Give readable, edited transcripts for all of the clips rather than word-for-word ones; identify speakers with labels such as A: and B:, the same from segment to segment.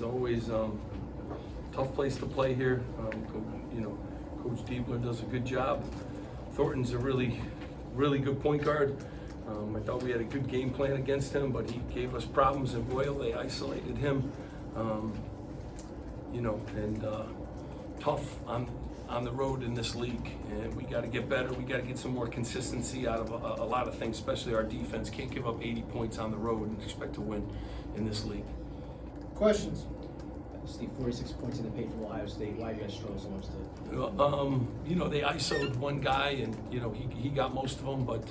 A: as always, tough place to play here. Coach Diebler does a good job. Thornton's a really good point guard. I thought we had a good game plan against him, but he gave us problems in Royal. They isolated him. Tough on the road in this league, and we got to get better. We got to get some more consistency out of a lot of things, especially our defense. Can't give up 80 points on the road and expect to win in this league.
B: Questions?
C: Steve, 46 points in the paint from Ohio State. Why do you guys struggle so much to?
A: They ISO'd one guy, and he got most of them. But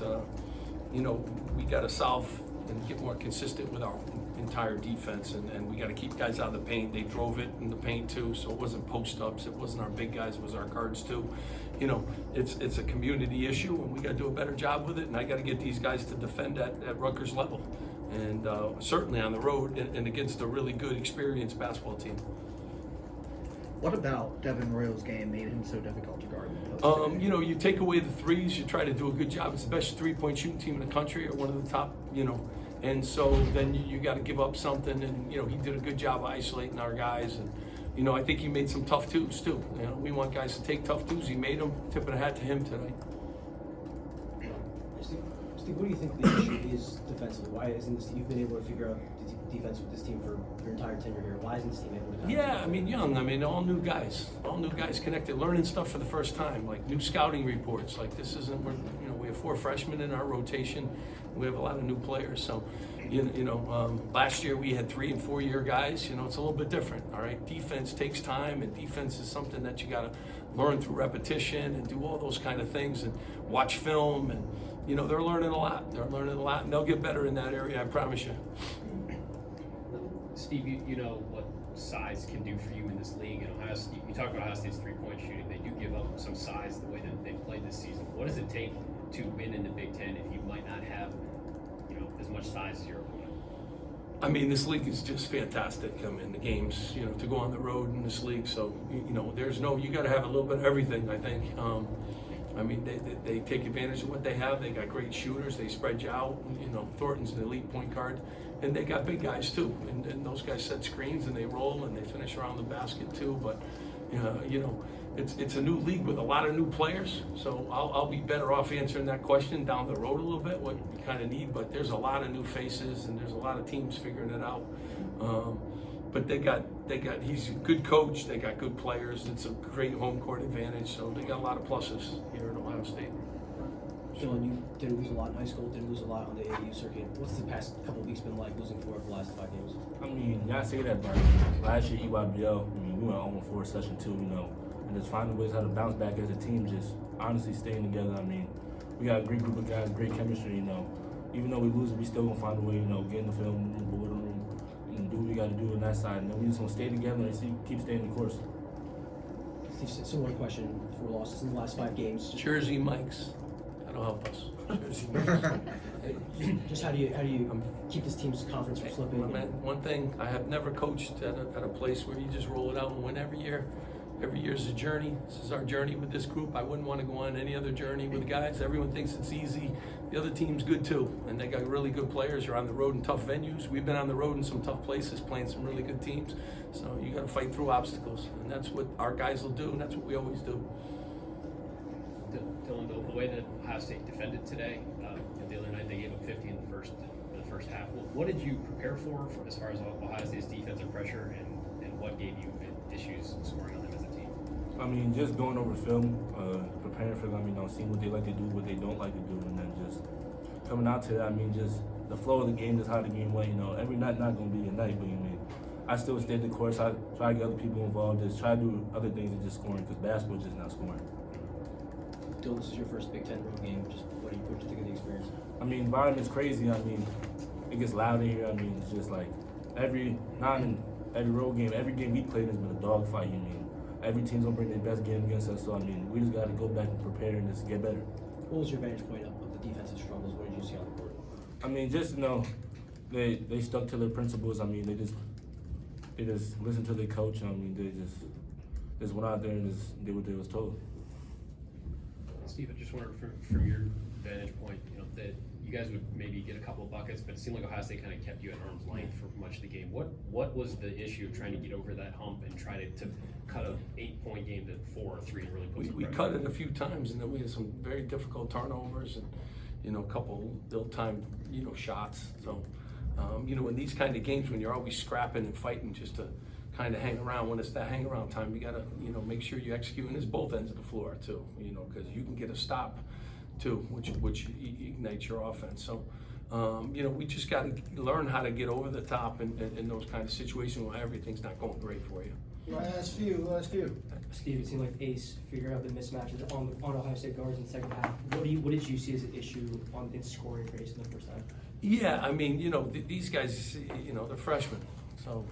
A: we got to solve and get more consistent with our entire defense, and we got to keep guys out of the paint. They drove it in the paint too, so it wasn't post ups. It wasn't our big guys. It was our guards too. It's a community issue, and we got to do a better job with it. And I got to get these guys to defend at Rutgers level. And certainly on the road and against a really good, experienced basketball team.
B: What about Devin Royal's game made him so difficult to guard?
A: You take away the threes, you try to do a good job. It's the best three-point shooting team in the country, or one of the top, and so then you got to give up something. And he did a good job isolating our guys, and I think he made some tough twos too. We want guys to take tough twos. He made them. Tipping a hat to him tonight.
C: Steve, what do you think the issue is defensively? Why isn't this? You've been able to figure out the defense with this team for your entire tenure here. Why isn't this team able to?
A: Young. All new guys connected, learning stuff for the first time. Like new scouting reports. Like this isn't. We have 4 freshmen in our rotation. We have a lot of new players. So, last year we had 3- and 4-year guys. It's a little bit different. All right, defense takes time, and defense is something that you got to learn through repetition and do all those kind of things and watch film and. They're learning a lot. And they'll get better in that area, I promise you.
D: Steve, you know what size can do for you in this league. And Ohio State, you talk about Ohio State's three-point shooting. They do give up some size the way that they played this season. What does it take to win in the Big Ten if you might not have, as much size as your opponent?
A: This league is just fantastic. The games, to go on the road in this league. So, you got to have a little bit of everything, I think. They take advantage of what they have. They got great shooters. They spread you out. Thornton's an elite point guard, and they got big guys too. And those guys set screens and they roll and they finish around the basket too. But it's a new league with a lot of new players. So I'll be better off answering that question down the road a little bit, what we kind of need. But there's a lot of new faces and there's a lot of teams figuring it out. But he's a good coach. They got good players. It's a great home court advantage. So they got a lot of pluses here at Ohio State.
C: Dylan, you didn't lose a lot in high school, didn't lose a lot on the AAU circuit. What's the past couple of weeks been like, losing 4 of the last 5 games?
E: Y'all say that, but last year EYBL, we went 0-4 session 2, and just finding ways how to bounce back as a team, just honestly staying together. We got a great group of guys, great chemistry, Even though we lose, we still gonna find a way, get in the film, board room, and do what we gotta do on that side. And then we just gonna stay together and keep staying the course.
C: Steve, similar question for losses in the last 5 games.
A: Jersey Mikes. That'll help us.
C: Just how do you keep this team's confidence from slipping?
A: One thing, I have never coached at a place where you just roll it out and win every year. Every year is a journey. This is our journey with this group. I wouldn't want to go on any other journey with guys. Everyone thinks it's easy. The other team's good too, and they got really good players. You're on the road in tough venues. We've been on the road in some tough places playing some really good teams. So you got to fight through obstacles, and that's what our guys will do, and that's what we always do.
D: Dylan, the way that Ohio State defended today, the other night they gave up 50 in the first half. What did you prepare for as far as Ohio State's defensive pressure, and what gave you issues scoring on them as a team?
E: Just going over film, preparing for them, seeing what they like to do, what they don't like to do, and then just coming out to that. Just the flow of the game, just how the game went. Every night not going to be a night, but I still stayed the course. I try to get other people involved, just try to do other things than just scoring, because basketball is just not scoring.
C: Dylan, this is your first Big Ten road game. Just what do you think of the experience?
E: Environment's crazy. It gets loud in here. It's just like every road game, every game we played has been a dogfight. Every team's gonna bring their best game against us. So we just gotta go back and prepare and just get better.
C: What was your vantage point of the defensive struggles? What did you see on the court?
E: They stuck to their principles. They just listened to their coach. They just went out there and just did what they was told.
D: Steve, I just wondered from your vantage point, that you guys would maybe get a couple of buckets, but it seemed like Ohio State kind of kept you at arm's length for much of the game. What was the issue of trying to get over that hump and try to cut a 8-point game to 4 or 3 and really put some
A: We
D: pressure?
A: cut it a few times, and then we had some very difficult turnovers and, a couple ill-timed, shots. So, in these kind of games when you're always scrapping and fighting just to kind of hang around, when it's that hang around time, you gotta, make sure you execute, and it's both ends of the floor too, because you can get a stop too, which ignites your offense. So, we just got to learn how to get over the top in those kind of situations when everything's not going great for you.
F: Last few.
G: Steve, it seemed like Ace figured out the mismatches on Ohio State guards in the second half. What did you see as an issue in scoring for Ace in the first half?
A: Yeah, I mean, these guys, they're freshmen, so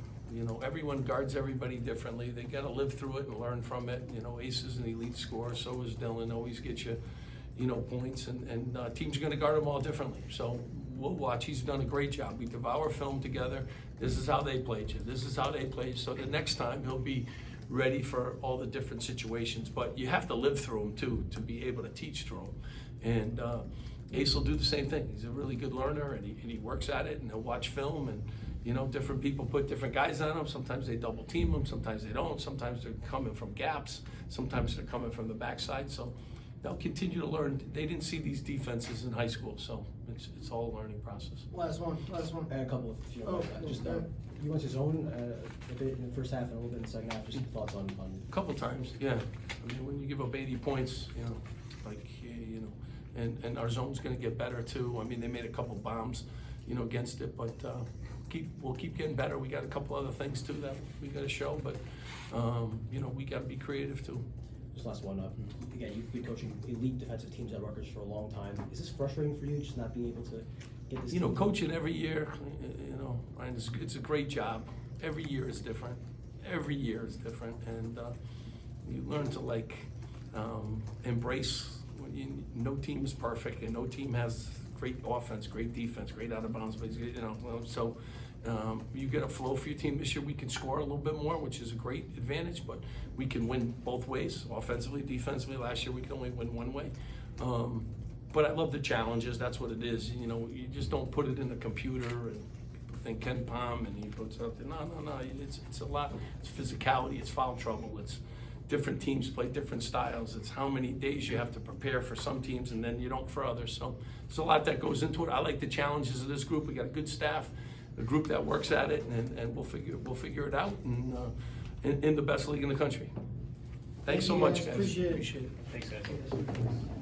A: everyone guards everybody differently. They got to live through it and learn from it. Ace is an elite scorer, so is Dylan. Always gets you, points, and teams are going to guard them all differently. So we'll watch. He's done a great job. We devour film together. This is how they played you. This is how they played. So the next time he'll be ready for all the different situations. But you have to live through them too to be able to teach through them. And Ace will do the same thing. He's a really good learner, and he works at it, and he'll watch film, and different people put different guys on him. Sometimes they double team him, sometimes they don't. Sometimes they're coming from gaps, sometimes they're coming from the backside. So they'll continue to learn. They didn't see these defenses in high school, so it's all a learning process.
F: Last one.
C: A couple of, if you don't
F: Oh,
C: mind. Just,
F: okay.
C: you went to zone a bit in the first half and a little bit in the second half. Just your thoughts on
A: A couple times, yeah. I mean, when you give up 80 points, and our zone's going to get better too. I mean, they made a couple bombs, against it, but we'll keep getting better. We got a couple other things too that we got to show, but we got to be creative too.
C: Just last one up. Again, you've been coaching elite defensive teams at Rutgers for a long time. Is this frustrating for you, just not being able to get this? team
A: Coaching every year, Ryan, it's a great job. Every year is different. Every year is different, and you learn to embrace. No team is perfect, and no team has great offense, great defense, great out of bounds. But so you get a flow for your team. This year we can score a little bit more, which is a great advantage. But we can win both ways, offensively, defensively. Last year we could only win one way. But I love the challenges. That's what it is. You just don't put it in the computer and think Ken Palm and he puts out there. No. It's a lot. It's physicality. It's foul trouble. It's different teams play different styles. It's how many days you have to prepare for some teams and then you don't for others. So there's a lot that goes into it. I like the challenges of this group. We got a good staff, a group that works at it, and we'll figure it out in the best league in the country. Thanks so
F: you,
A: much,
F: guys.
A: guys.
F: Appreciate it.
A: Appreciate it.
D: Thanks, guys.